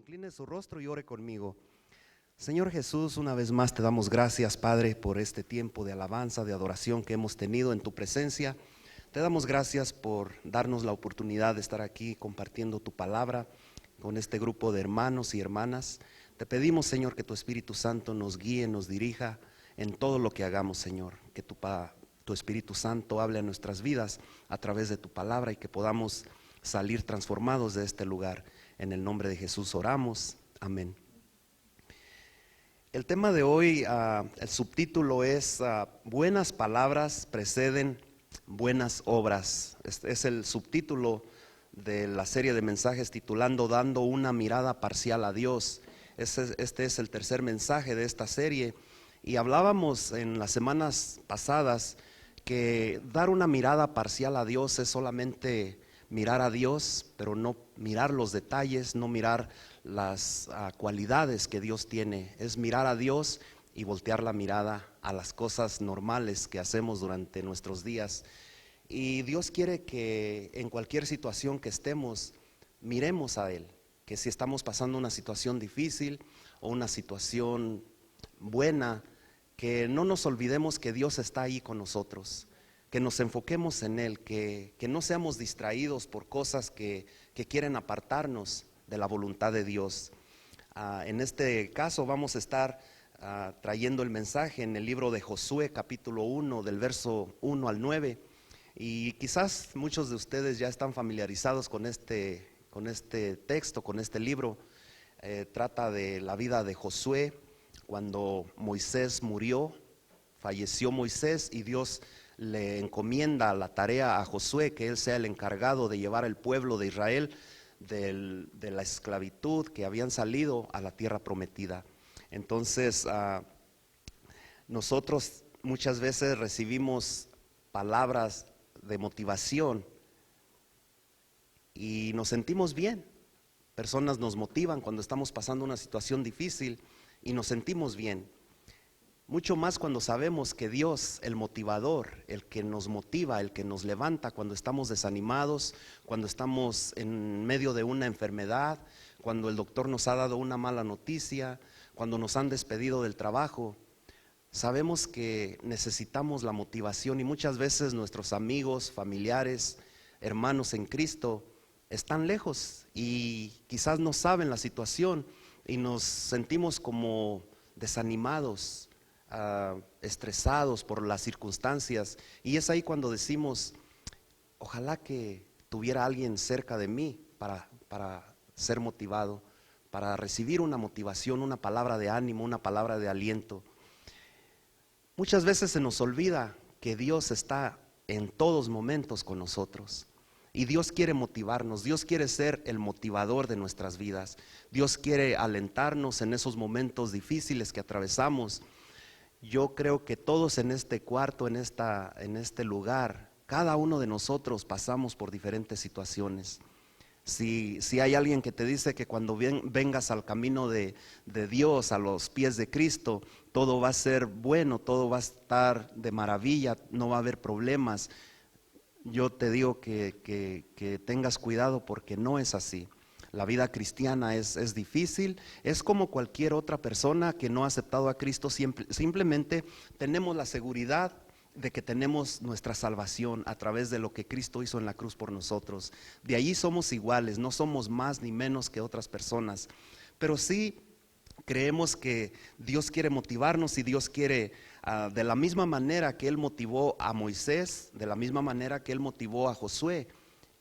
Incline su rostro y ore conmigo. Señor Jesús, una vez más te damos gracias, Padre, por este tiempo de alabanza, de adoración que hemos tenido en tu presencia. Te damos gracias por darnos la oportunidad de estar aquí compartiendo tu palabra con este grupo de hermanos y hermanas. Te pedimos, Señor, que tu Espíritu Santo nos guíe, nos dirija en todo lo que hagamos, Señor. Que tu Espíritu Santo hable a nuestras vidas a través de tu palabra y que podamos salir transformados de este lugar. En el nombre de Jesús oramos. Amén. El tema de hoy, el subtítulo es Buenas palabras preceden buenas obras. Este es el subtítulo de la serie de mensajes titulando Dando una mirada parcial a Dios. Este es el tercer mensaje de esta serie y hablábamos en las semanas pasadas que dar una mirada parcial a Dios es solamente mirar a Dios, pero no mirar los detalles, no mirar las cualidades que Dios tiene. Es mirar a Dios y voltear la mirada a las cosas normales que hacemos durante nuestros días. Y Dios quiere que en cualquier situación que estemos, miremos a Él. Que si estamos pasando una situación difícil o una situación buena, que no nos olvidemos que Dios está ahí con nosotros. Que nos enfoquemos en Él, que no seamos distraídos por cosas que quieren apartarnos de la voluntad de Dios. En este caso vamos a estar trayendo el mensaje en el libro de Josué capítulo 1 del verso 1 al 9 y quizás muchos de ustedes ya están familiarizados con este texto, con este libro. Trata de la vida de Josué cuando Moisés murió, falleció Moisés y Dios le encomienda la tarea a Josué, que él sea el encargado de llevar al pueblo de Israel de la esclavitud que habían salido a la tierra prometida. Entonces nosotros muchas veces recibimos palabras de motivación y nos sentimos bien. Personas nos motivan cuando estamos pasando una situación difícil y nos sentimos bien. Mucho más cuando sabemos que Dios, el motivador, el que nos motiva, el que nos levanta cuando estamos desanimados, cuando estamos en medio de una enfermedad, cuando el doctor nos ha dado una mala noticia, cuando nos han despedido del trabajo, sabemos que necesitamos la motivación y muchas veces nuestros amigos, familiares, hermanos en Cristo están lejos y quizás no saben la situación y nos sentimos como desanimados, estresados por las circunstancias, y es ahí cuando decimos: ojalá que tuviera alguien cerca de mí para ser motivado, para recibir una motivación, una palabra de ánimo, una palabra de aliento. Muchas veces se nos olvida que Dios está en todos momentos con nosotros y Dios quiere motivarnos. Dios quiere ser el motivador de nuestras vidas. Dios quiere alentarnos en esos momentos difíciles que atravesamos. Yo creo que todos en este cuarto, en este lugar, cada uno de nosotros pasamos por diferentes situaciones. Si hay alguien que te dice que cuando vengas al camino de Dios, a los pies de Cristo, todo va a ser bueno, todo va a estar de maravilla, no va a haber problemas, yo te digo que tengas cuidado porque no es así. La vida cristiana es difícil, es como cualquier otra persona que no ha aceptado a Cristo. Simplemente tenemos la seguridad de que tenemos nuestra salvación a través de lo que Cristo hizo en la cruz por nosotros. De allí somos iguales, no somos más ni menos que otras personas, pero sí creemos que Dios quiere motivarnos y Dios quiere, de la misma manera que Él motivó a Moisés, de la misma manera que Él motivó a Josué.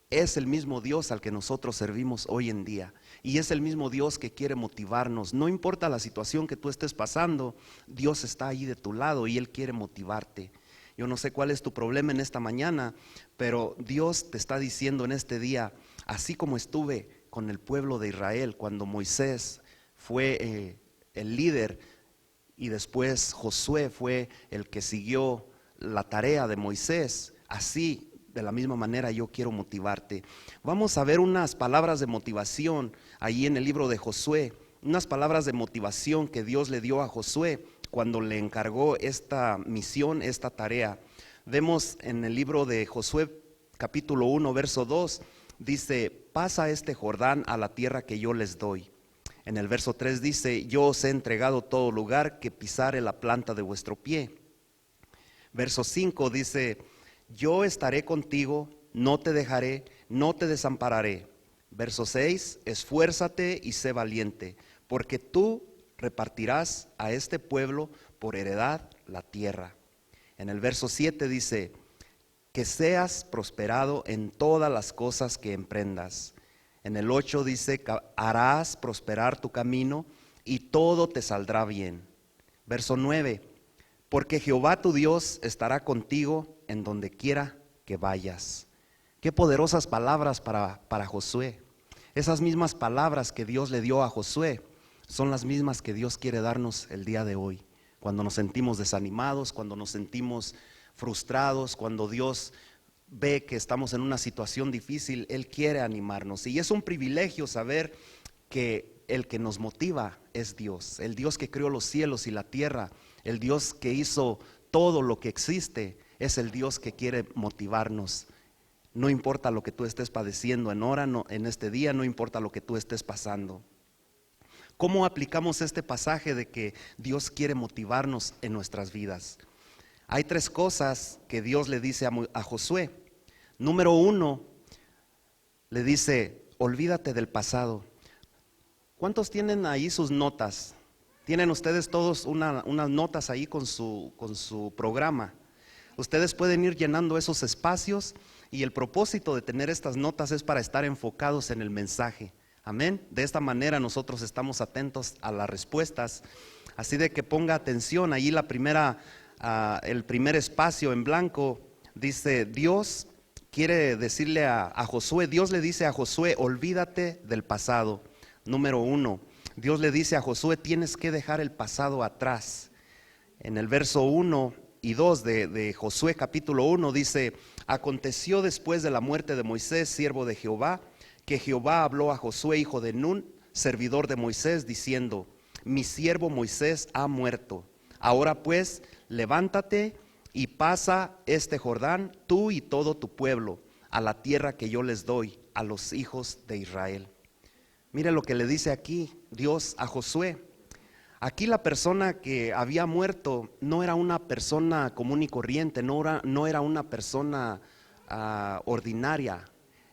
Es el mismo Dios al que nosotros servimos hoy en día y es el mismo Dios que quiere motivarnos. No importa la situación que tú estés pasando, Dios está ahí de tu lado y Él quiere motivarte. Yo no sé cuál es tu problema en esta mañana, pero Dios te está diciendo en este día, así como estuve con el pueblo de Israel cuando Moisés fue el líder y después Josué fue el que siguió la tarea de Moisés, así de la misma manera yo quiero motivarte. Vamos a ver unas palabras de motivación ahí en el libro de Josué, unas palabras de motivación que Dios le dio a Josué cuando le encargó esta misión, esta tarea. Vemos en el libro de Josué capítulo 1 verso 2, dice: pasa este Jordán a la tierra que yo les doy. En el verso 3 dice: yo os he entregado todo lugar que pisare la planta de vuestro pie. Verso 5 dice: yo estaré contigo, no te dejaré, no te desampararé. Verso 6: esfuérzate y sé valiente, porque tú repartirás a este pueblo por heredad la tierra. En el verso 7 dice: que seas prosperado en todas las cosas que emprendas. En el 8 dice: harás prosperar tu camino y todo te saldrá bien. Verso 9: porque Jehová tu Dios estará contigo en donde quiera que vayas. Qué poderosas palabras para Josué. Esas mismas palabras que Dios le dio a Josué son las mismas que Dios quiere darnos el día de hoy. Cuando nos sentimos desanimados, cuando nos sentimos frustrados, cuando Dios ve que estamos en una situación difícil, Él quiere animarnos. Y es un privilegio saber que el que nos motiva es Dios, el Dios que creó los cielos y la tierra, el Dios que hizo todo lo que existe, es el Dios que quiere motivarnos. No importa lo que tú estés padeciendo en este día, no importa lo que tú estés pasando. ¿Cómo aplicamos este pasaje de que Dios quiere motivarnos en nuestras vidas? Hay 3 cosas que Dios le dice a Josué. Número 1, le dice: olvídate del pasado. ¿Cuántos tienen ahí sus notas? ¿Tienen ustedes todos unas notas ahí con su programa? Ustedes pueden ir llenando esos espacios, y el propósito de tener estas notas es para estar enfocados en el mensaje. Amén. De esta manera nosotros estamos atentos a las respuestas. Así de que ponga atención. Ahí el primer espacio en blanco dice: Dios quiere decirle a Josué, Dios le dice a Josué: olvídate del pasado. Número 1, Dios le dice a Josué: tienes que dejar el pasado atrás. En el verso 1 y 2 de Josué capítulo 1 dice: aconteció después de la muerte de Moisés, siervo de Jehová, que Jehová habló a Josué, hijo de Nun, servidor de Moisés, diciendo: mi siervo Moisés ha muerto. Ahora pues, levántate y pasa este Jordán, tú y todo tu pueblo, a la tierra que yo les doy a los hijos de Israel. Mire lo que le dice aquí Dios a Josué. Aquí la persona que había muerto no era una persona común y corriente, no era una persona ordinaria.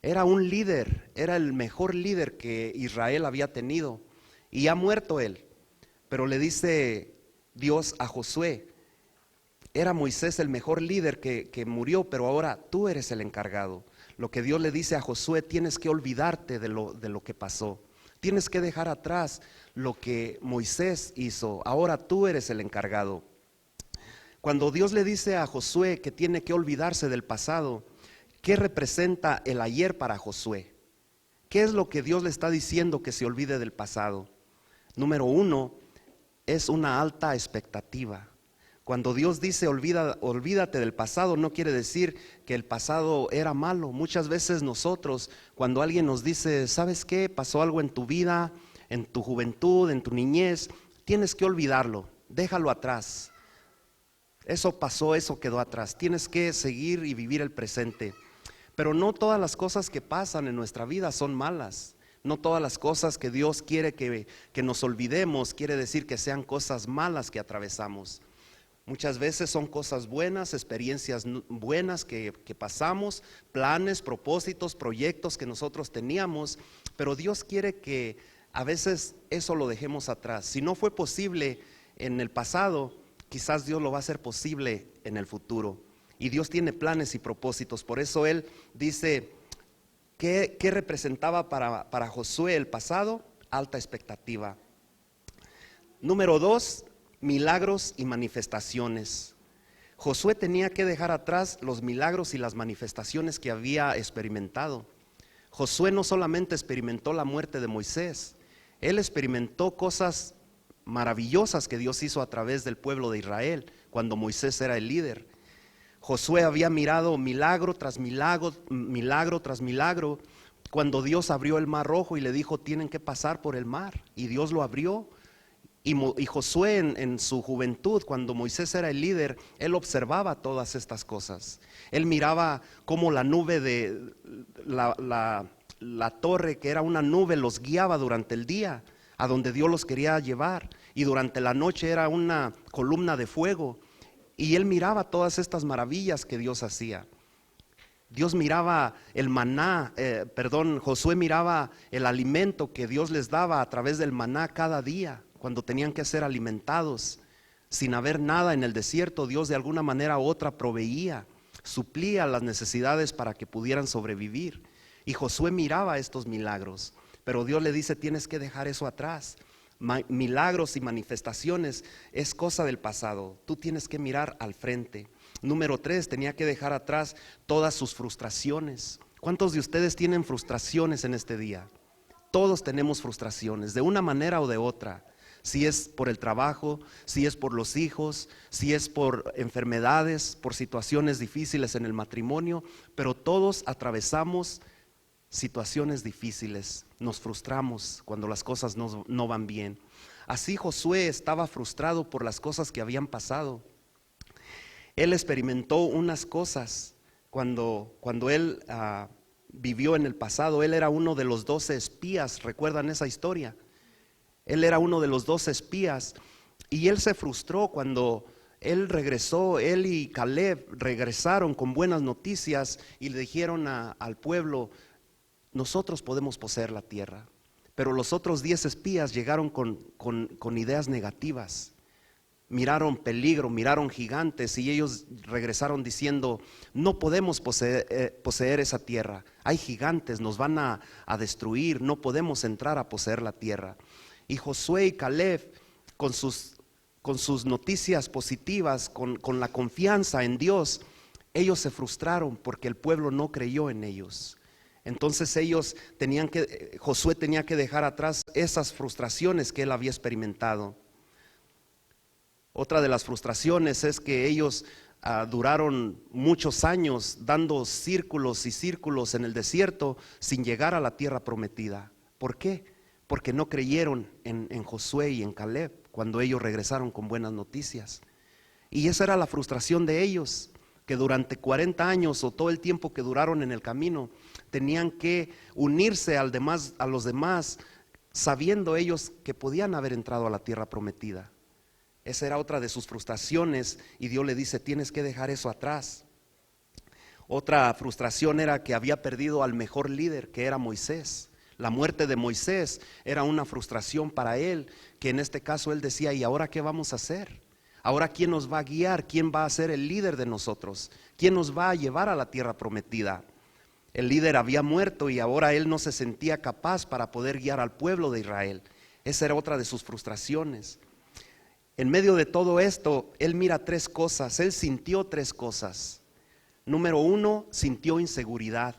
Era un líder, era el mejor líder que Israel había tenido, y ha muerto él. Pero le dice Dios a Josué: era Moisés el mejor líder que murió, pero ahora tú eres el encargado. Lo que Dios le dice a Josué: tienes que olvidarte de lo que pasó. Tienes que dejar atrás lo que Moisés hizo. Ahora tú eres el encargado. Cuando Dios le dice a Josué que tiene que olvidarse del pasado, ¿qué representa el ayer para Josué? ¿Qué es lo que Dios le está diciendo que se olvide del pasado? Número 1, es una alta expectativa. Cuando Dios dice olvídate del pasado, no quiere decir que el pasado era malo. Muchas veces nosotros, cuando alguien nos dice: ¿sabes qué? Pasó algo en tu vida, en tu juventud, en tu niñez, tienes que olvidarlo, déjalo atrás. Eso pasó, eso quedó atrás. Tienes que seguir y vivir el presente. Pero no todas las cosas que pasan en nuestra vida son malas. No todas las cosas que Dios quiere que nos olvidemos quiere decir que sean cosas malas que atravesamos. Muchas veces son cosas buenas, experiencias buenas que pasamos, planes, propósitos, proyectos que nosotros teníamos, pero Dios quiere que a veces eso lo dejemos atrás. Si no fue posible en el pasado, quizás Dios lo va a hacer posible en el futuro. Y Dios tiene planes y propósitos. Por eso Él dice: ¿qué representaba para Josué el pasado? Alta expectativa. Número 2, milagros y manifestaciones. Josué tenía que dejar atrás los milagros y las manifestaciones que había experimentado. Josué no solamente experimentó la muerte de Moisés, él experimentó cosas maravillosas que Dios hizo a través del pueblo de Israel cuando Moisés era el líder. Josué había mirado milagro tras milagro, milagro tras milagro, cuando Dios abrió el mar rojo y le dijo: tienen que pasar por el mar, y Dios lo abrió. Y Josué en su juventud, cuando Moisés era el líder, él observaba todas estas cosas. Él miraba cómo la nube de la torre, que era una nube, los guiaba durante el día. a donde Dios los quería llevar, y durante la noche era una columna de fuego, y él miraba todas estas maravillas que Dios hacía. Dios miraba el maná, Josué miraba el alimento que Dios les daba a través del maná cada día, cuando tenían que ser alimentados. Sin haber nada en el desierto, Dios de alguna manera u otra proveía, suplía las necesidades para que pudieran sobrevivir. Y Josué miraba estos milagros, pero Dios le dice: tienes que dejar eso atrás. Milagros y manifestaciones es cosa del pasado, tú tienes que mirar al frente. Número 3, tenía que dejar atrás todas sus frustraciones. ¿Cuántos de ustedes tienen frustraciones en este día? Todos tenemos frustraciones, de una manera o de otra. Si es por el trabajo, si es por los hijos, si es por enfermedades, por situaciones difíciles en el matrimonio, pero todos atravesamos situaciones difíciles, nos frustramos cuando las cosas no van bien. Así Josué estaba frustrado por las cosas que habían pasado. Él experimentó unas cosas cuando él vivió en el pasado. Él era uno de los 12 espías, ¿recuerdan esa historia? Él era uno de los 12 espías, y él se frustró cuando él regresó. Él y Caleb regresaron con buenas noticias y le dijeron al pueblo: nosotros podemos poseer la tierra. Pero los otros 10 espías llegaron con ideas negativas. Miraron peligro, miraron gigantes, y ellos regresaron diciendo: no podemos poseer esa tierra. Hay gigantes, nos van a destruir, no podemos entrar a poseer la tierra. Y Josué y Caleb, con sus noticias positivas, con la confianza en Dios, ellos se frustraron porque el pueblo no creyó en ellos. Entonces Josué tenía que dejar atrás esas frustraciones que él había experimentado. Otra de las frustraciones es que ellos duraron muchos años dando círculos y círculos en el desierto sin llegar a la tierra prometida. ¿Por qué? Porque no creyeron en Josué y en Caleb cuando ellos regresaron con buenas noticias. Y esa era la frustración de ellos, que durante 40 años o todo el tiempo que duraron en el camino, tenían que unirse a los demás, sabiendo ellos que podían haber entrado a la tierra prometida. Esa era otra de sus frustraciones, y Dios le dice: tienes que dejar eso atrás. Otra frustración era que había perdido al mejor líder, que era Moisés. La muerte de Moisés era una frustración para él, que en este caso él decía: ¿y ahora qué vamos a hacer? ¿Ahora quién nos va a guiar? ¿Quién va a ser el líder de nosotros? ¿Quién nos va a llevar a la tierra prometida? El líder había muerto y ahora él no se sentía capaz para poder guiar al pueblo de Israel. Esa era otra de sus frustraciones. En medio de todo esto, él mira 3 cosas, él sintió 3 cosas. Número 1, sintió inseguridad.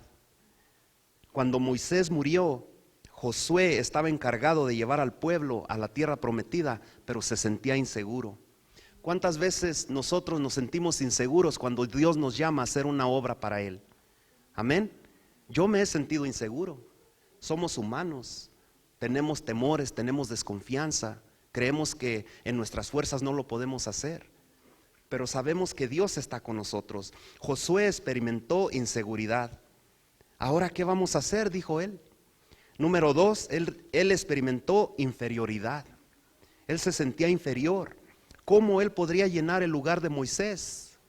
Cuando Moisés murió, Josué estaba encargado de llevar al pueblo a la tierra prometida, pero se sentía inseguro. ¿Cuántas veces nosotros nos sentimos inseguros cuando Dios nos llama a hacer una obra para Él? Amén. Yo me he sentido inseguro. Somos humanos, tenemos temores, tenemos desconfianza. Creemos que en nuestras fuerzas no lo podemos hacer, pero sabemos que Dios está con nosotros. Josué experimentó inseguridad. ¿Ahora qué vamos a hacer?, dijo él. Número 2, él experimentó inferioridad. Él se sentía inferior. ¿Cómo él podría llenar el lugar de Moisés?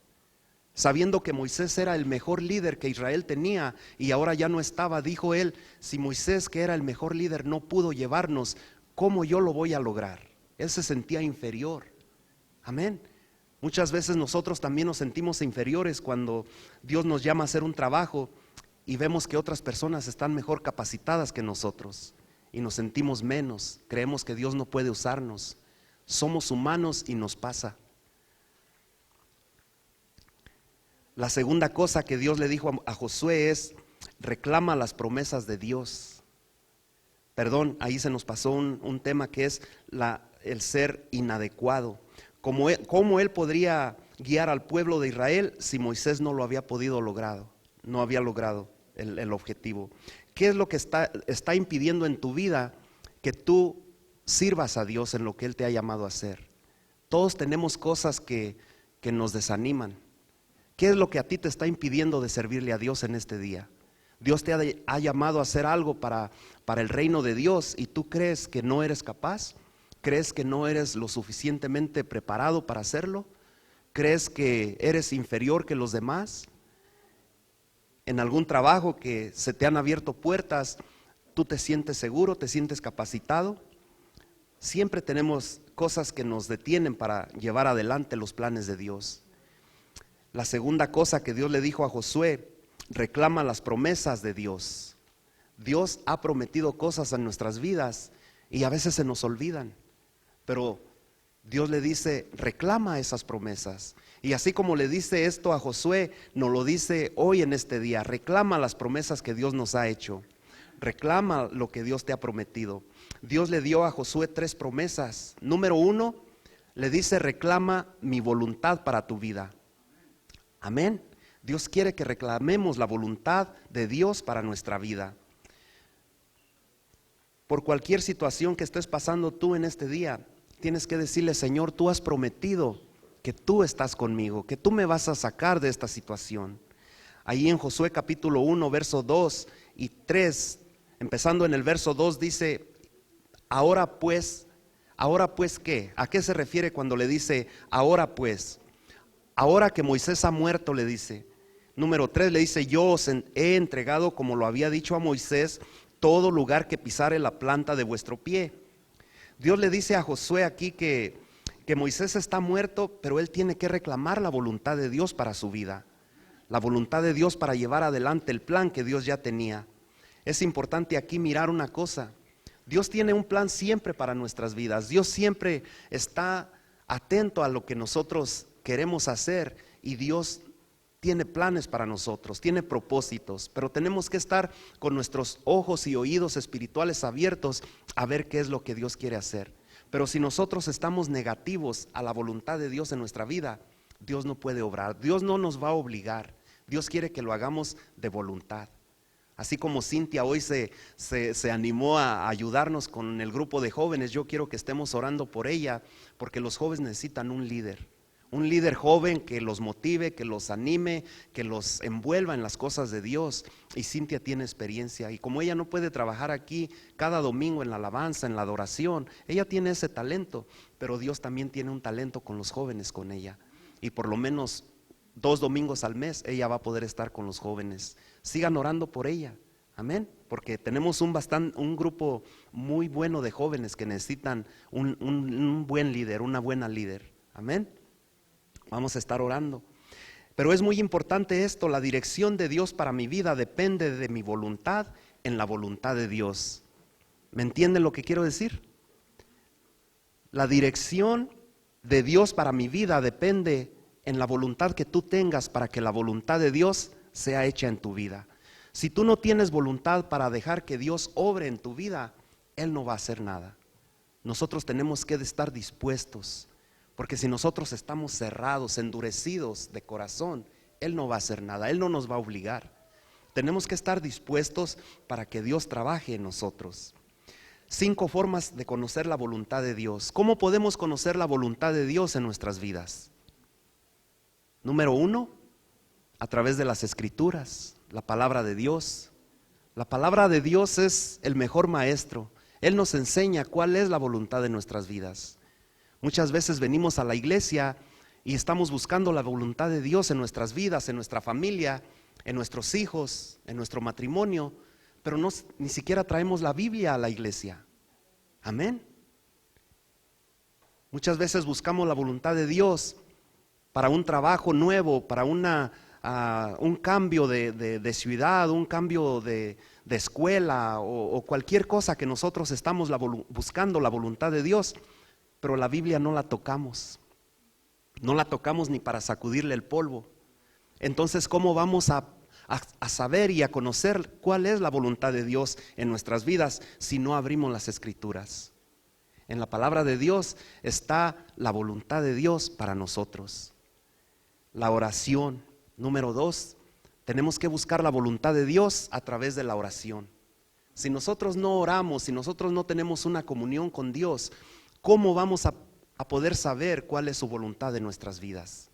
Sabiendo que Moisés era el mejor líder que Israel tenía y ahora ya no estaba, dijo él: si Moisés, que era el mejor líder, no pudo llevarnos, ¿cómo yo lo voy a lograr? Él se sentía inferior. Amén. Muchas veces nosotros también nos sentimos inferiores cuando Dios nos llama a hacer un trabajo y vemos que otras personas están mejor capacitadas que nosotros y nos sentimos menos. Creemos que Dios no puede usarnos. Somos humanos y nos pasa. La segunda cosa que Dios le dijo a Josué es: reclama las promesas de Dios. Perdón, ahí se nos pasó un tema que es el ser inadecuado. ¿Cómo él podría guiar al pueblo de Israel si Moisés no lo había podido lograr? No había logrado el objetivo. ¿Qué es lo que está impidiendo en tu vida que tú sirvas a Dios en lo que Él te ha llamado a hacer? Todos tenemos cosas que nos desaniman. ¿Qué es lo que a ti te está impidiendo de servirle a Dios en este día? Dios te ha llamado a hacer algo para el reino de Dios y tú crees que no eres capaz, crees que no eres lo suficientemente preparado para hacerlo, crees que eres inferior que los demás. En algún trabajo que se te han abierto puertas, tú te sientes seguro, te sientes capacitado. Siempre tenemos cosas que nos detienen para llevar adelante los planes de Dios. La segunda cosa que Dios le dijo a Josué: reclama las promesas de Dios. Dios ha prometido cosas en nuestras vidas y a veces se nos olvidan, pero Dios le dice: reclama esas promesas. Y así como le dice esto a Josué, nos lo dice hoy en este día: reclama las promesas que Dios nos ha hecho, reclama lo que Dios te ha prometido. Dios le dio a Josué 3 promesas. Número 1, le dice: reclama mi voluntad para tu vida. Amén. Dios quiere que reclamemos la voluntad de Dios para nuestra vida. Por cualquier situación que estés pasando tú en este día, tienes que decirle: Señor, tú has prometido que tú estás conmigo, que tú me vas a sacar de esta situación. Ahí en Josué capítulo 1, verso 2 y 3, empezando en el verso 2, dice: ahora pues, ¿qué? ¿A qué se refiere cuando le dice ahora pues? Ahora que Moisés ha muerto, le dice. Número 3 le dice: yo os he entregado, como lo había dicho a Moisés, todo lugar que pisare la planta de vuestro pie. Dios le dice a Josué aquí que Moisés está muerto, pero él tiene que reclamar la voluntad de Dios para su vida, la voluntad de Dios para llevar adelante el plan que Dios ya tenía. Es importante aquí mirar una cosa: Dios tiene un plan siempre para nuestras vidas. Dios siempre está atento a lo que nosotros queremos hacer, y Dios tiene planes para nosotros, tiene propósitos, pero tenemos que estar con nuestros ojos y oídos espirituales abiertos a ver qué es lo que Dios quiere hacer. Pero si nosotros estamos negativos a la voluntad de Dios en nuestra vida, Dios no puede obrar, Dios no nos va a obligar. Dios quiere que lo hagamos de voluntad. Así como Cintia hoy se animó a ayudarnos con el grupo de jóvenes, yo quiero que estemos orando por ella, porque los jóvenes necesitan un líder joven que los motive, que los anime, que los envuelva en las cosas de Dios. Y Cintia tiene experiencia, y como ella no puede trabajar aquí cada domingo en la alabanza, en la adoración, ella tiene ese talento, pero Dios también tiene un talento con los jóvenes, con ella. Y por lo menos 2 domingos al mes ella va a poder estar con los jóvenes. Sigan orando por ella, amén, porque tenemos un grupo muy bueno de jóvenes que necesitan un buen líder, una buena líder, amén. Vamos a estar orando. Pero es muy importante esto: la dirección de Dios para mi vida depende de mi voluntad en la voluntad de Dios. ¿Me entienden lo que quiero decir? La dirección de Dios para mi vida depende en la voluntad que tú tengas para que la voluntad de Dios sea hecha en tu vida. Si tú no tienes voluntad para dejar que Dios obre en tu vida, Él no va a hacer nada. Nosotros tenemos que estar dispuestos, porque si nosotros estamos cerrados, endurecidos de corazón, Él no va a hacer nada, Él no nos va a obligar. Tenemos que estar dispuestos para que Dios trabaje en nosotros. 5 formas de conocer la voluntad de Dios. ¿Cómo podemos conocer la voluntad de Dios en nuestras vidas? Número 1, a través de las Escrituras, la palabra de Dios. La palabra de Dios es el mejor maestro. Él nos enseña cuál es la voluntad de nuestras vidas. Muchas veces venimos a la iglesia y estamos buscando la voluntad de Dios en nuestras vidas, en nuestra familia, en nuestros hijos, en nuestro matrimonio, pero ni siquiera traemos la Biblia a la iglesia. Amén. Muchas veces buscamos la voluntad de Dios para un trabajo nuevo, para un cambio de ciudad, un cambio de escuela o cualquier cosa que nosotros estamos buscando la voluntad de Dios, pero la Biblia no la tocamos. No la tocamos ni para sacudirle el polvo. Entonces, ¿cómo vamos a saber y a conocer cuál es la voluntad de Dios en nuestras vidas si no abrimos las Escrituras? En la palabra de Dios está la voluntad de Dios para nosotros. La oración. Número 2, tenemos que buscar la voluntad de Dios a través de la oración. Si nosotros no oramos, si nosotros no tenemos una comunión con Dios, ¿cómo vamos a poder saber cuál es su voluntad en nuestras vidas?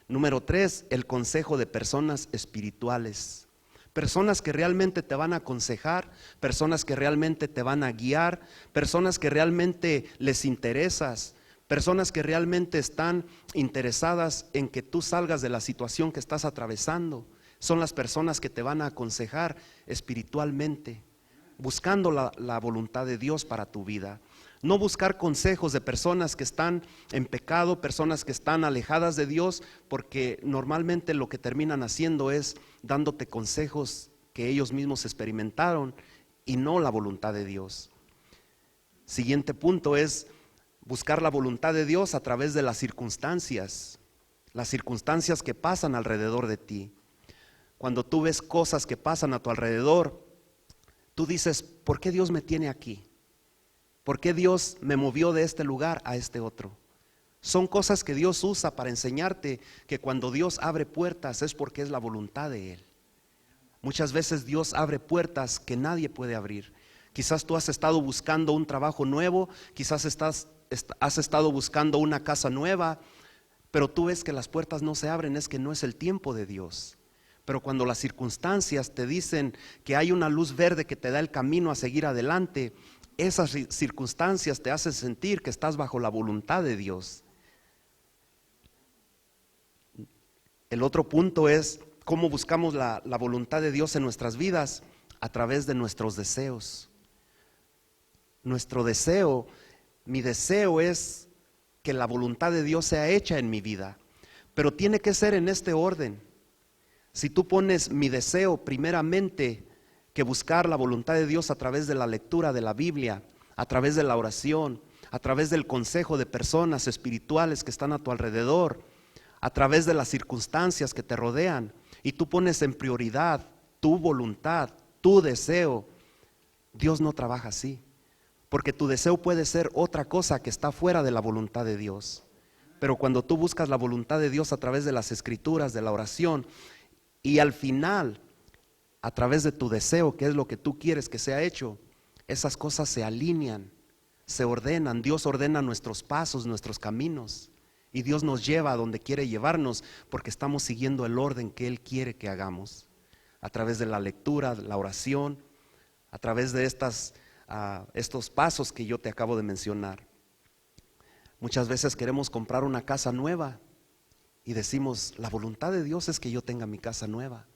Número 3, el consejo de personas espirituales. Personas que realmente te van a aconsejar, personas que realmente te van a guiar, personas que realmente les interesas, personas que realmente están interesadas en que tú salgas de la situación que estás atravesando. Son las personas que te van a aconsejar espiritualmente, buscando la voluntad de Dios para tu vida. No buscar consejos de personas que están en pecado, personas que están alejadas de Dios, porque normalmente lo que terminan haciendo es dándote consejos que ellos mismos experimentaron y no la voluntad de Dios. Siguiente punto es buscar la voluntad de Dios a través de las circunstancias que pasan alrededor de ti. Cuando tú ves cosas que pasan a tu alrededor, tú dices, ¿por qué Dios me tiene aquí? ¿Por qué Dios me movió de este lugar a este otro? Son cosas que Dios usa para enseñarte que cuando Dios abre puertas es porque es la voluntad de Él. Muchas veces Dios abre puertas que nadie puede abrir. Quizás tú has estado buscando un trabajo nuevo, quizás has estado buscando una casa nueva, pero tú ves que las puertas no se abren, es que no es el tiempo de Dios. Pero cuando las circunstancias te dicen que hay una luz verde que te da el camino a seguir adelante, esas circunstancias te hacen sentir que estás bajo la voluntad de Dios. El otro punto es cómo buscamos la voluntad de Dios en nuestras vidas a través de nuestros deseos. Nuestro deseo, mi deseo es que la voluntad de Dios sea hecha en mi vida, pero tiene que ser en este orden. Si tú pones mi deseo primeramente que buscar la voluntad de Dios a través de la lectura de la Biblia, a través de la oración, a través del consejo de personas espirituales que están a tu alrededor, a través de las circunstancias que te rodean, y tú pones en prioridad tu voluntad, tu deseo, Dios no trabaja así, porque tu deseo puede ser otra cosa que está fuera de la voluntad de Dios. Pero cuando tú buscas la voluntad de Dios a través de las escrituras, de la oración, y al final a través de tu deseo, que es lo que tú quieres que sea hecho, esas cosas se alinean, se ordenan. Dios ordena nuestros pasos, nuestros caminos, y Dios nos lleva a donde quiere llevarnos, porque estamos siguiendo el orden que Él quiere que hagamos, a través de la lectura, la oración, a través de estos pasos que yo te acabo de mencionar. Muchas veces queremos comprar una casa nueva y decimos, la voluntad de Dios es que yo tenga mi casa nueva.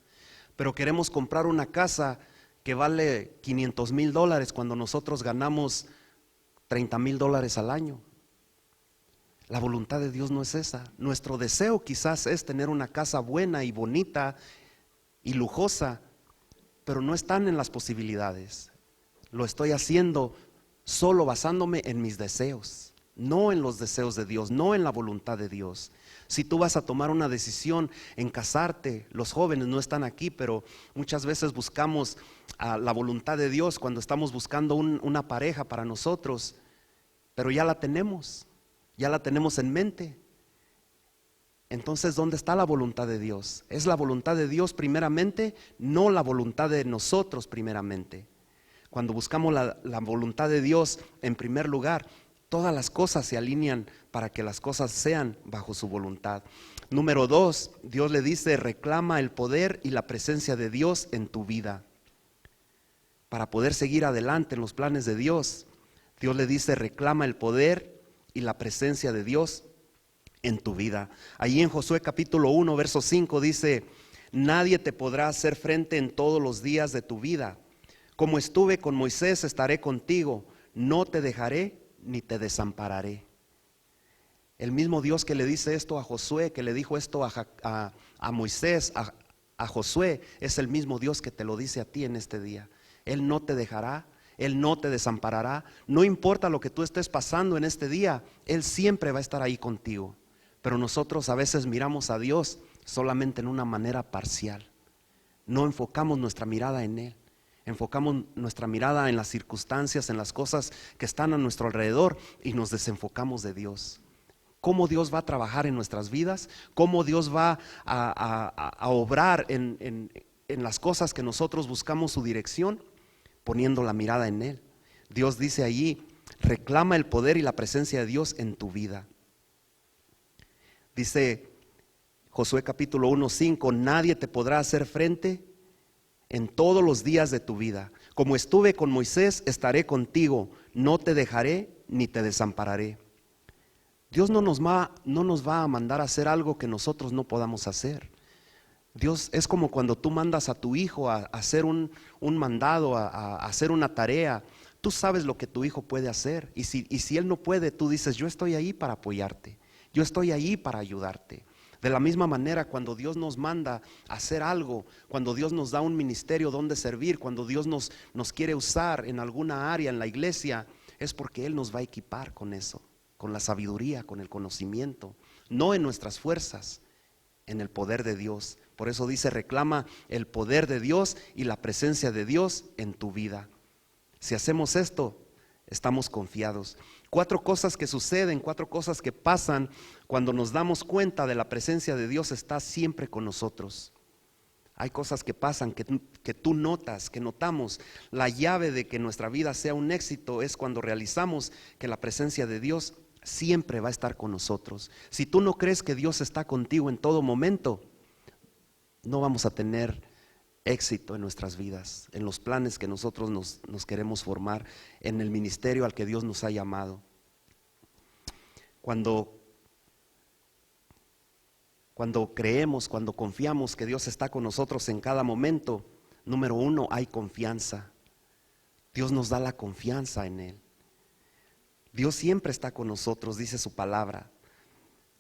Pero queremos comprar una casa que vale $500,000 cuando nosotros ganamos $30,000 al año. La voluntad de Dios no es esa. Nuestro deseo quizás es tener una casa buena y bonita y lujosa, pero no están en las posibilidades. Lo estoy haciendo solo basándome en mis deseos, no en los deseos de Dios, no en la voluntad de Dios. Si tú vas a tomar una decisión en casarte, los jóvenes no están aquí, pero muchas veces buscamos la voluntad de Dios cuando estamos buscando una pareja para nosotros, pero ya la tenemos en mente. Entonces, ¿dónde está la voluntad de Dios? Es la voluntad de Dios primeramente, no la voluntad de nosotros primeramente. Cuando buscamos la voluntad de Dios en primer lugar, todas las cosas se alinean para que las cosas sean bajo su voluntad. Número 2, Dios le dice, reclama el poder y la presencia de Dios en tu vida. Para poder seguir adelante en los planes de Dios, Dios le dice, reclama el poder y la presencia de Dios en tu vida. Allí en Josué capítulo 1, verso 5 dice, nadie te podrá hacer frente en todos los días de tu vida. Como estuve con Moisés, estaré contigo, no te dejaré ni te desampararé. El mismo Dios que le dice esto a Josué, que le dijo esto a Moisés, a Josué, es el mismo Dios que te lo dice a ti en este día. Él no te dejará, Él no te desamparará. No importa lo que tú estés pasando en este día, Él siempre va a estar ahí contigo. Pero nosotros a veces miramos a Dios solamente en una manera parcial. No enfocamos nuestra mirada en Él. Enfocamos nuestra mirada en las circunstancias, en las cosas que están a nuestro alrededor y nos desenfocamos de Dios. ¿Cómo Dios va a trabajar en nuestras vidas? ¿Cómo Dios va a obrar en las cosas que nosotros buscamos su dirección? Poniendo la mirada en Él. Dios dice allí, reclama el poder y la presencia de Dios en tu vida. Dice Josué capítulo 1:5, nadie te podrá hacer frente en todos los días de tu vida. Como estuve con Moisés, estaré contigo, no te dejaré ni te desampararé. Dios no nos va a mandar a hacer algo que nosotros no podamos hacer. Dios es como cuando tú mandas a tu hijo a hacer un mandado, a hacer una tarea. Tú sabes lo que tu hijo puede hacer, y si él no puede, tú dices: yo estoy ahí para apoyarte, yo estoy ahí para ayudarte. De la misma manera, cuando Dios nos manda a hacer algo, cuando Dios nos da un ministerio donde servir, cuando Dios nos quiere usar en alguna área en la iglesia, es porque Él nos va a equipar con eso, con la sabiduría, con el conocimiento, no en nuestras fuerzas, en el poder de Dios. Por eso dice: reclama el poder de Dios y la presencia de Dios en tu vida. Si hacemos esto, estamos confiados. 4 cosas que suceden, 4 cosas que pasan cuando nos damos cuenta de la presencia de Dios está siempre con nosotros. Hay cosas que pasan que tú notas, que notamos. La llave de que nuestra vida sea un éxito es cuando realizamos que la presencia de Dios siempre va a estar con nosotros. Si tú no crees que Dios está contigo en todo momento, no vamos a tener éxito en nuestras vidas, en los planes que nosotros nos queremos formar, en el ministerio al que Dios nos ha llamado. Cuando creemos, cuando confiamos que Dios está con nosotros en cada momento, número 1, hay confianza. Dios nos da la confianza en Él. Dios siempre está con nosotros, dice su palabra.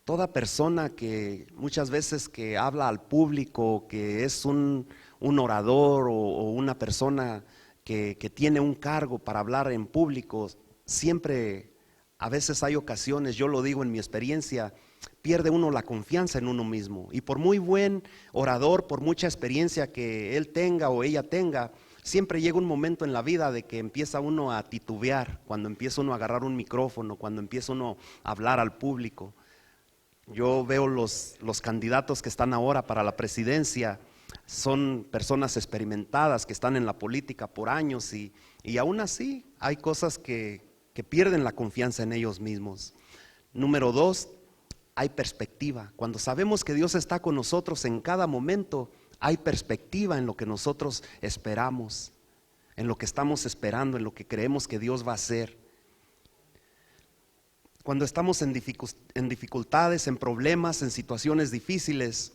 Toda persona que muchas veces que habla al público, que es un orador o una persona que tiene un cargo para hablar en público, siempre, a veces hay ocasiones, yo lo digo en mi experiencia, pierde uno la confianza en uno mismo. Y por muy buen orador, por mucha experiencia que él tenga o ella tenga, siempre llega un momento en la vida de que empieza uno a titubear, cuando empieza uno a agarrar un micrófono, cuando empieza uno a hablar al público. Yo veo los candidatos que están ahora para la presidencia, son personas experimentadas que están en la política por años y aún así hay cosas que pierden la confianza en ellos mismos. Número 2, hay perspectiva. Cuando sabemos que Dios está con nosotros en cada momento, hay perspectiva en lo que nosotros esperamos, en lo que estamos esperando, en lo que creemos que Dios va a hacer. Cuando estamos en dificultades, en problemas, en situaciones difíciles,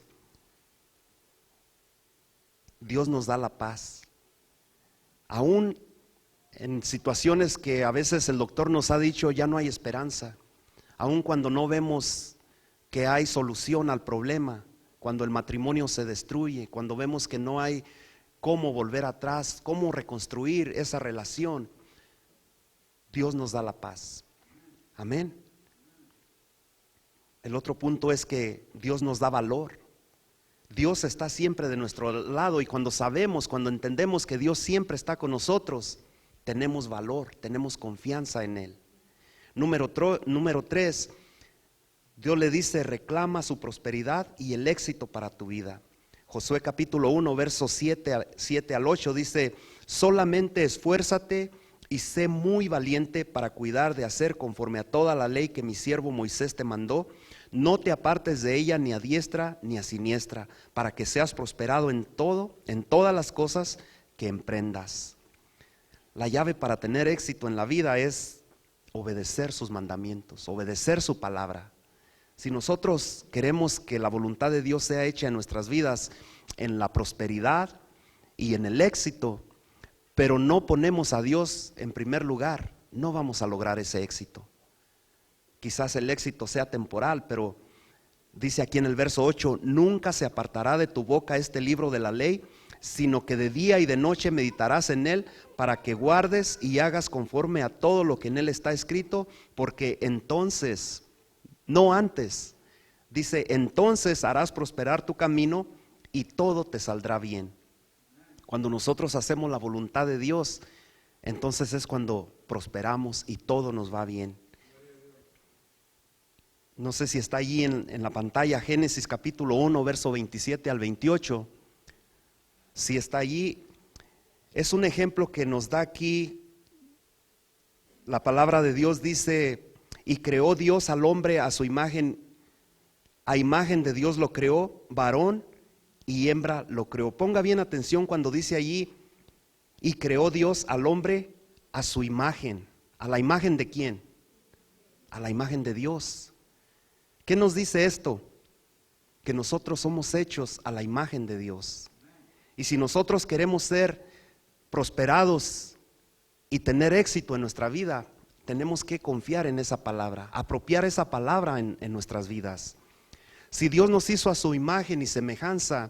Dios nos da la paz. Aún en situaciones que a veces el doctor nos ha dicho ya no hay esperanza, aún cuando no vemos que hay solución al problema, cuando el matrimonio se destruye, cuando vemos que no hay cómo volver atrás, cómo reconstruir esa relación, Dios nos da la paz. Amén. El otro punto es que Dios nos da valor. Dios está siempre de nuestro lado y cuando sabemos, cuando entendemos que Dios siempre está con nosotros, tenemos valor, tenemos confianza en Él. Número 3, Dios le dice: reclama su prosperidad y el éxito para tu vida. Josué capítulo 1, versos 7 al 8 dice: solamente esfuérzate y sé muy valiente para cuidar de hacer conforme a toda la ley que mi siervo Moisés te mandó. No te apartes de ella ni a diestra ni a siniestra, para que seas prosperado en todo, en todas las cosas que emprendas. La llave para tener éxito en la vida es obedecer sus mandamientos, obedecer su palabra. Si nosotros queremos que la voluntad de Dios sea hecha en nuestras vidas, en la prosperidad y en el éxito, pero no ponemos a Dios en primer lugar, no vamos a lograr ese éxito. Quizás el éxito sea temporal, pero dice aquí en el verso 8: nunca se apartará de tu boca este libro de la ley, sino que de día y de noche meditarás en él, para que guardes y hagas conforme a todo lo que en él está escrito, porque entonces, no antes, dice, entonces harás prosperar tu camino y todo te saldrá bien. Cuando nosotros hacemos la voluntad de Dios, entonces es cuando prosperamos y todo nos va bien. No sé si está allí en la pantalla, Génesis capítulo 1, verso 27 al 28. Si está allí, es un ejemplo que nos da aquí. La palabra de Dios dice: y creó Dios al hombre a su imagen, a imagen de Dios lo creó, varón y hembra lo creó. Ponga bien atención cuando dice allí, y creó Dios al hombre a su imagen. ¿A la imagen de quién? A la imagen de Dios. ¿Qué nos dice esto? Que nosotros somos hechos a la imagen de Dios. Y si nosotros queremos ser prosperados y tener éxito en nuestra vida, tenemos que confiar en esa palabra, apropiar esa palabra en nuestras vidas. Si Dios nos hizo a su imagen y semejanza,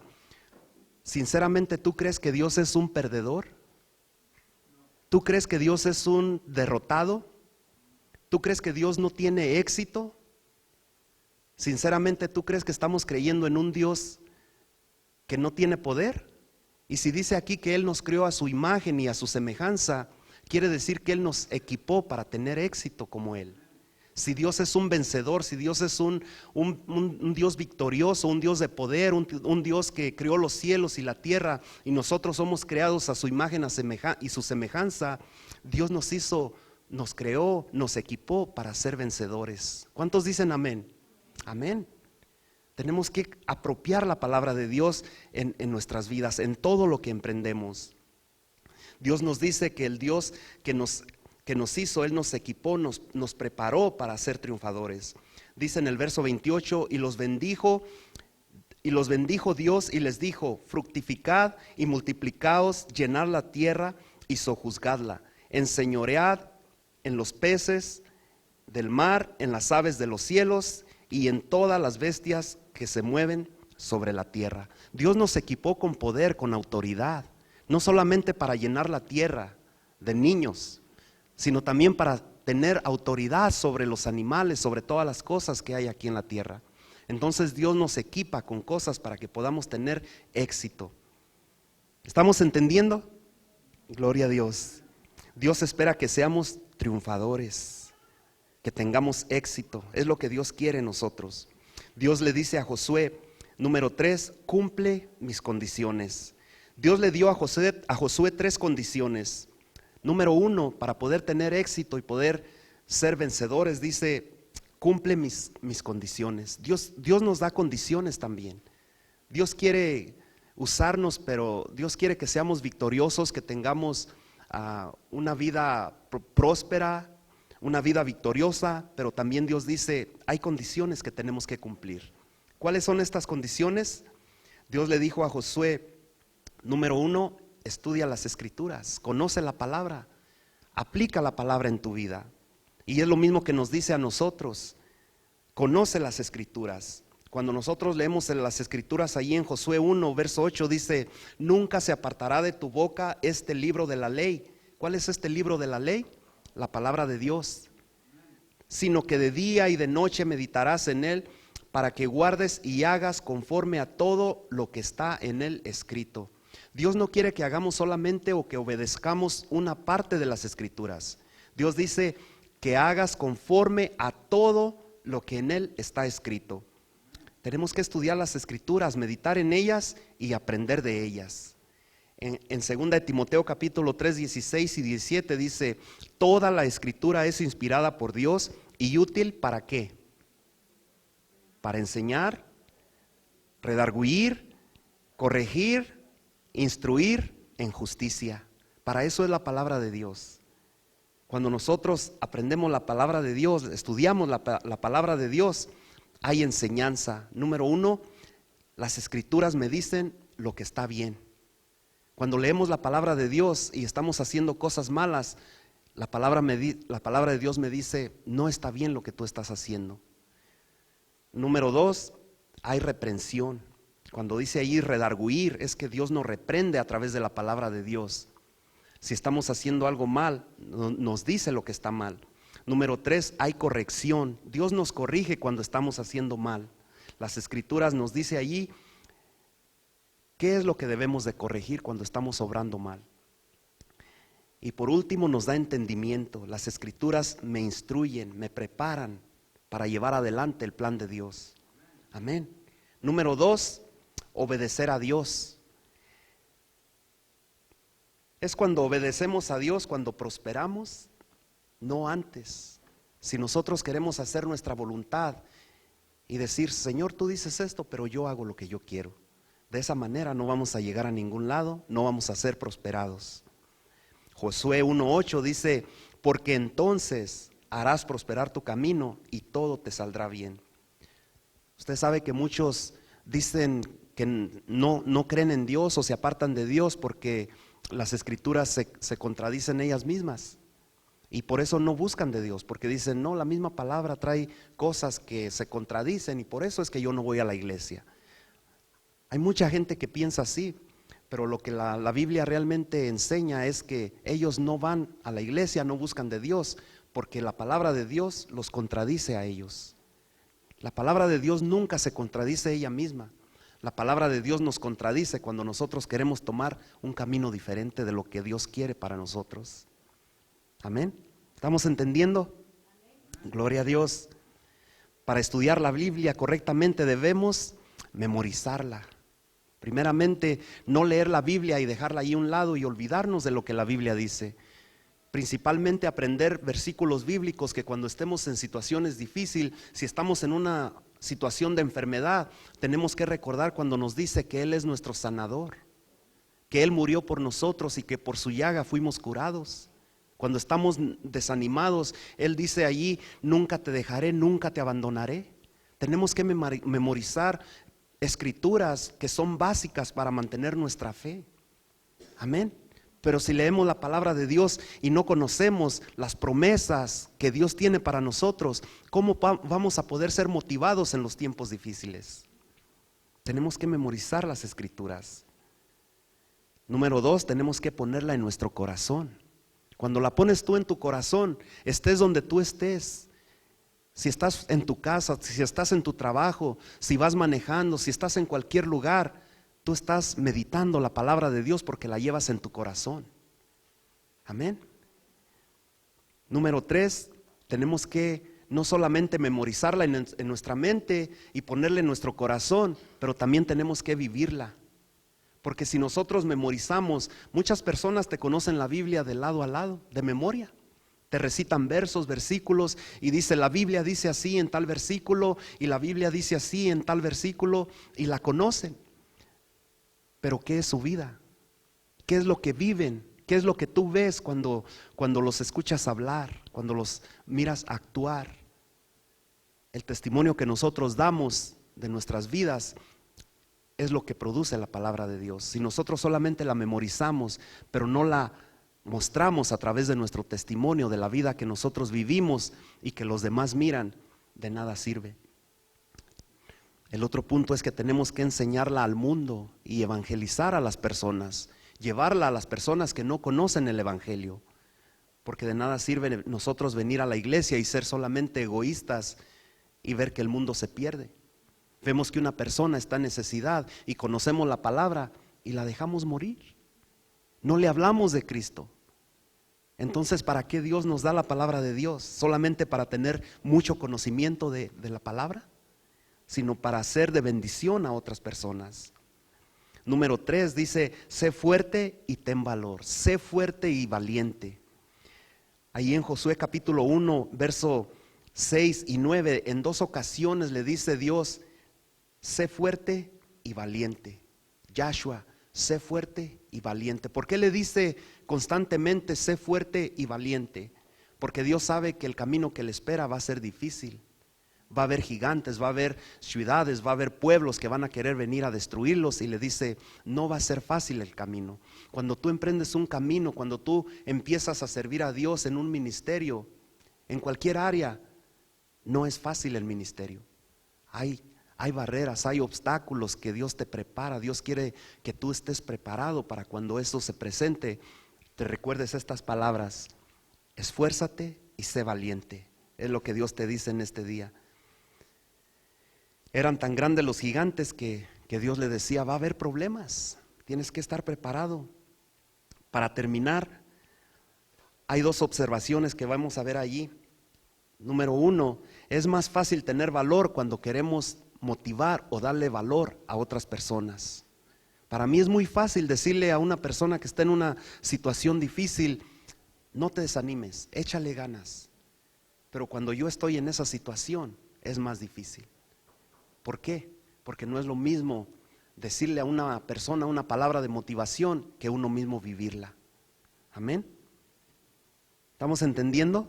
sinceramente, ¿tú crees que Dios es un perdedor? ¿Tú crees que Dios es un derrotado? ¿Tú crees que Dios no tiene éxito? Sinceramente, ¿tú crees que estamos creyendo en un Dios que no tiene poder? Y si dice aquí que Él nos creó a su imagen y a su semejanza, quiere decir que Él nos equipó para tener éxito como Él. Si Dios es un vencedor, si Dios es un Dios victorioso, un Dios de poder, un Dios que creó los cielos y la tierra, y nosotros somos creados a su imagen y su semejanza, Dios nos hizo, nos creó, nos equipó para ser vencedores. ¿Cuántos dicen amén? Amén. Tenemos que apropiar la palabra de Dios en nuestras vidas, en todo lo que emprendemos. Dios nos dice que el Dios que nos hizo, Él nos equipó, nos preparó para ser triunfadores. Dice en el verso 28, y los bendijo Dios y les dijo, fructificad y multiplicaos, llenad la tierra y sojuzgadla, enseñoread en los peces del mar, en las aves de los cielos y en todas las bestias que se mueven sobre la tierra. Dios nos equipó con poder, con autoridad, no solamente para llenar la tierra de niños, sino también para tener autoridad sobre los animales, sobre todas las cosas que hay aquí en la tierra. Entonces Dios nos equipa con cosas para que podamos tener éxito. ¿Estamos entendiendo? Gloria a Dios. Dios espera que seamos triunfadores, que tengamos éxito. Es lo que Dios quiere en nosotros. Dios le dice a Josué, número 3, cumple mis condiciones. Dios le dio a Josué 3 condiciones. Número 1, para poder tener éxito y poder ser vencedores, dice, cumple mis condiciones. Dios nos da condiciones también. Dios quiere usarnos, pero Dios quiere que seamos victoriosos, que tengamos una vida próspera, una vida victoriosa, pero también Dios dice, hay condiciones que tenemos que cumplir. ¿Cuáles son estas condiciones? Dios le dijo a Josué, número 1, estudia las escrituras, conoce la palabra, aplica la palabra en tu vida. Y es lo mismo que nos dice a nosotros, conoce las escrituras. Cuando nosotros leemos en las escrituras ahí en Josué 1, verso 8 dice, nunca se apartará de tu boca este libro de la ley. ¿Cuál es este libro de la ley? La palabra de Dios. Sino que de día y de noche meditarás en él para que guardes y hagas conforme a todo lo que está en él escrito. Dios no quiere que hagamos solamente o que obedezcamos una parte de las escrituras. Dios dice que hagas conforme a todo lo que en él está escrito. Tenemos que estudiar las escrituras, meditar en ellas y aprender de ellas. En 2 de Timoteo capítulo 3, 16 y 17 dice, toda la escritura es inspirada por Dios y útil ¿para qué? Para enseñar, redarguir, corregir, instruir en justicia. Para eso es la palabra de Dios. Cuando nosotros aprendemos la palabra de Dios, estudiamos la palabra de Dios, hay enseñanza. Número 1, las escrituras me dicen lo que está bien. Cuando leemos la palabra de Dios y estamos haciendo cosas malas, la palabra de Dios me dice, no está bien lo que tú estás haciendo. Número 2, hay reprensión. Cuando dice ahí redarguir, es que Dios nos reprende a través de la palabra de Dios. Si estamos haciendo algo mal, nos dice lo que está mal. Número 3, hay corrección. Dios nos corrige cuando estamos haciendo mal. Las escrituras nos dice allí qué es lo que debemos de corregir cuando estamos obrando mal. Y por último nos da entendimiento. Las escrituras me instruyen, me preparan para llevar adelante el plan de Dios. Amén. Número 2, obedecer a Dios. Es cuando obedecemos a Dios, cuando prosperamos, no antes. Si nosotros queremos hacer nuestra voluntad y decir, Señor, tú dices esto, pero yo hago lo que yo quiero. De esa manera no vamos a llegar a ningún lado, no vamos a ser prosperados. Josué 1:8 dice, porque entonces harás prosperar tu camino y todo te saldrá bien. Usted sabe que muchos dicen que no creen en Dios o se apartan de Dios porque las escrituras se contradicen ellas mismas. Y por eso no buscan de Dios, porque dicen, no, la misma palabra trae cosas que se contradicen y por eso es que yo no voy a la iglesia. Hay mucha gente que piensa así, pero lo que la Biblia realmente enseña es que ellos no van a la iglesia, no buscan de Dios, porque la palabra de Dios los contradice a ellos. La palabra de Dios nunca se contradice ella misma. La palabra de Dios nos contradice cuando nosotros queremos tomar un camino diferente de lo que Dios quiere para nosotros. Amén. ¿Estamos entendiendo? Gloria a Dios. Para estudiar la Biblia correctamente debemos memorizarla. Primeramente, no leer la Biblia y dejarla ahí a un lado y olvidarnos de lo que la Biblia dice. Principalmente aprender versículos bíblicos que cuando estemos en situaciones difíciles, si estamos en una situación de enfermedad, tenemos que recordar cuando nos dice que Él es nuestro sanador, que Él murió por nosotros y que por su llaga fuimos curados. Cuando estamos desanimados, Él dice allí, nunca te dejaré, nunca te abandonaré. Tenemos que memorizar escrituras que son básicas para mantener nuestra fe. Amén. Pero si leemos la palabra de Dios y no conocemos las promesas que Dios tiene para nosotros, ¿cómo vamos a poder ser motivados en los tiempos difíciles? Tenemos que memorizar las escrituras. Número 2, tenemos que ponerla en nuestro corazón. Cuando la pones tú en tu corazón, estés donde tú estés, si estás en tu casa, si estás en tu trabajo, si vas manejando, si estás en cualquier lugar, tú estás meditando la palabra de Dios porque la llevas en tu corazón. Amén. Número 3, tenemos que no solamente memorizarla en nuestra mente y ponerla en nuestro corazón, pero también tenemos que vivirla. Porque si nosotros memorizamos, muchas personas te conocen la Biblia de lado a lado, de memoria. Te recitan versos, versículos y dice, la Biblia dice así en tal versículo y la Biblia dice así en tal versículo y la conocen. Pero ¿qué es su vida? ¿Qué es lo que viven? ¿Qué es lo que tú ves cuando los escuchas hablar, cuando los miras actuar? El testimonio que nosotros damos de nuestras vidas es lo que produce la palabra de Dios. Si nosotros solamente la memorizamos, pero no la mostramos a través de nuestro testimonio de la vida que nosotros vivimos y que los demás miran, de nada sirve. El otro punto es que tenemos que enseñarla al mundo y evangelizar a las personas, llevarla a las personas que no conocen el evangelio, porque de nada sirve nosotros venir a la iglesia y ser solamente egoístas y ver que el mundo se pierde. Vemos que una persona está en necesidad y conocemos la palabra y la dejamos morir. No le hablamos de Cristo. Entonces, ¿para qué Dios nos da la palabra de Dios? ¿Solamente para tener mucho conocimiento de la palabra? Sino para ser de bendición a otras personas. Número 3 dice, sé fuerte y ten valor. Sé fuerte y valiente. Ahí en Josué capítulo 1, verso 6 y 9, en 2 ocasiones le dice Dios, sé fuerte y valiente. Yahshua, sé fuerte y valiente. ¿Por qué le dice constantemente sé fuerte y valiente? Porque Dios sabe que el camino que le espera va a ser difícil. Va a haber gigantes, va a haber ciudades, va a haber pueblos que van a querer venir a destruirlos y le dice, no va a ser fácil el camino. Cuando tú emprendes un camino, cuando tú empiezas a servir a Dios en un ministerio, en cualquier área, no es fácil el ministerio. Hay barreras, hay obstáculos que Dios te prepara. Dios quiere que tú estés preparado para cuando eso se presente, te recuerdes estas palabras: esfuérzate y sé valiente. Es lo que Dios te dice en este día. Eran tan grandes los gigantes que Dios le decía, va a haber problemas, tienes que estar preparado. Para terminar, hay 2 observaciones que vamos a ver allí. Número 1, es más fácil tener valor cuando queremos motivar o darle valor a otras personas. Para mí es muy fácil decirle a una persona que está en una situación difícil, no te desanimes, échale ganas. Pero cuando yo estoy en esa situación es más difícil. ¿Por qué? Porque no es lo mismo decirle a una persona una palabra de motivación que uno mismo vivirla. Amén. ¿Estamos entendiendo?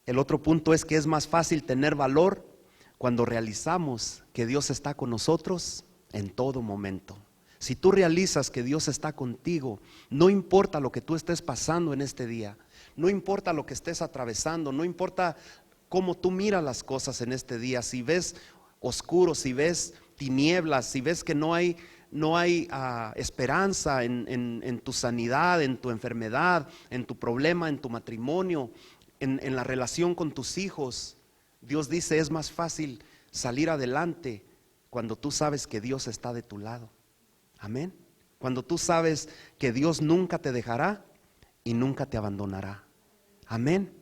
El otro punto es que es más fácil tener valor cuando realizamos que Dios está con nosotros en todo momento. Si tú realizas que Dios está contigo, no importa lo que tú estés pasando en este día, no importa lo que estés atravesando, no importa cómo tú miras las cosas en este día, si ves oscuro, si ves tinieblas, si ves que no hay esperanza en tu sanidad, en tu enfermedad, en tu problema, en tu matrimonio, en la relación con tus hijos, Dios dice, es más fácil salir adelante cuando tú sabes que Dios está de tu lado. Amén. Cuando tú sabes que Dios nunca te dejará y nunca te abandonará. Amén.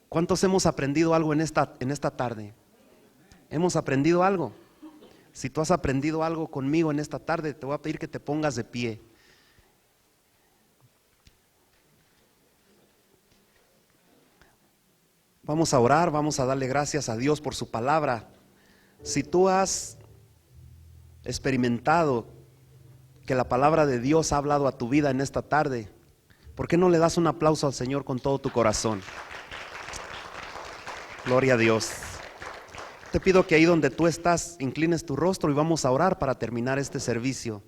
¿Cuántos hemos aprendido algo en esta tarde? ¿Hemos aprendido algo? Si tú has aprendido algo conmigo en esta tarde, te voy a pedir que te pongas de pie. Vamos a orar, vamos a darle gracias a Dios por su palabra. Si tú has experimentado que la palabra de Dios ha hablado a tu vida en esta tarde, ¿por qué no le das un aplauso al Señor con todo tu corazón? Gloria a Dios. Te pido que ahí donde tú estás, inclines tu rostro y vamos a orar para terminar este servicio.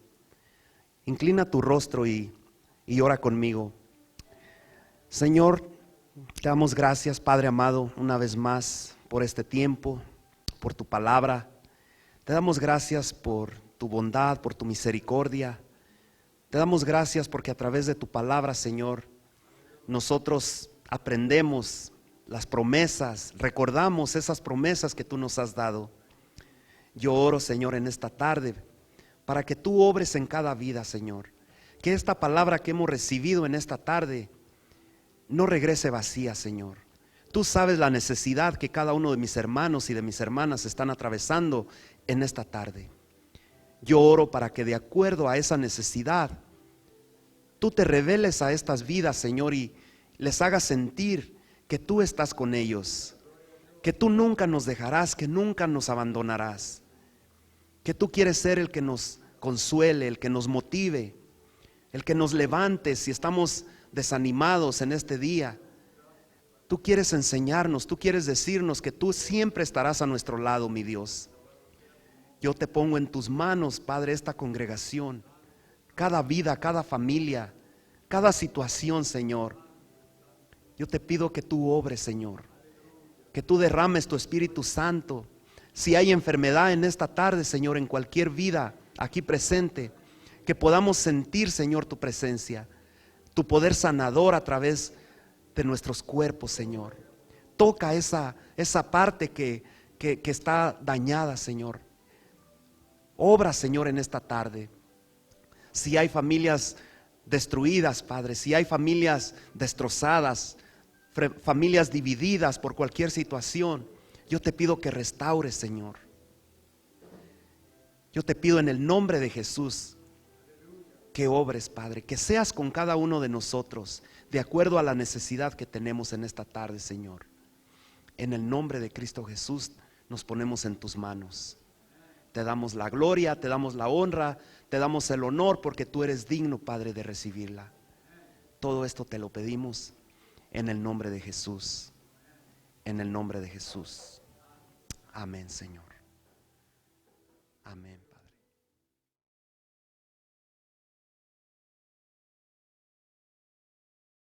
Inclina tu rostro y ora conmigo. Señor, te damos gracias, Padre amado, una vez más por este tiempo, por tu palabra. Te damos gracias por tu bondad, por tu misericordia. Te damos gracias porque a través de tu palabra, Señor, nosotros aprendemos las promesas, recordamos esas promesas que tú nos has dado. Yo oro, Señor, en esta tarde para que tú obres en cada vida, Señor. Que esta palabra que hemos recibido en esta tarde no regrese vacía, Señor. Tú sabes la necesidad que cada uno de mis hermanos y de mis hermanas están atravesando en esta tarde. Yo oro para que de acuerdo a esa necesidad, tú te reveles a estas vidas, Señor, y les hagas sentir que tú estás con ellos, que tú nunca nos dejarás, que nunca nos abandonarás, que tú quieres ser el que nos consuele, el que nos motive, el que nos levante si estamos desanimados en este día. Tú quieres enseñarnos, tú quieres decirnos que tú siempre estarás a nuestro lado, mi Dios. Yo te pongo en tus manos, Padre, esta congregación, cada vida, cada familia, cada situación, Señor. Yo te pido que tú obres, Señor, que tú derrames tu Espíritu Santo. Si hay enfermedad en esta tarde, Señor, en cualquier vida aquí presente, que podamos sentir, Señor, tu presencia, tu poder sanador a través de nuestros cuerpos, Señor. Toca esa parte que está dañada, Señor. Obra, Señor, en esta tarde. Si hay familias destruidas, Padre, si hay familias destrozadas, familias divididas por cualquier situación, yo te pido que restaures, Señor. Yo te pido en el nombre de Jesús que obres, Padre, que seas con cada uno de nosotros de acuerdo a la necesidad que tenemos en esta tarde, Señor. En el nombre de Cristo Jesús nos ponemos en tus manos. Te damos la gloria, te damos la honra, te damos el honor porque tú eres digno, Padre, de recibirla. Todo esto te lo pedimos en el nombre de Jesús. En el nombre de Jesús. Amén, Señor. Amén.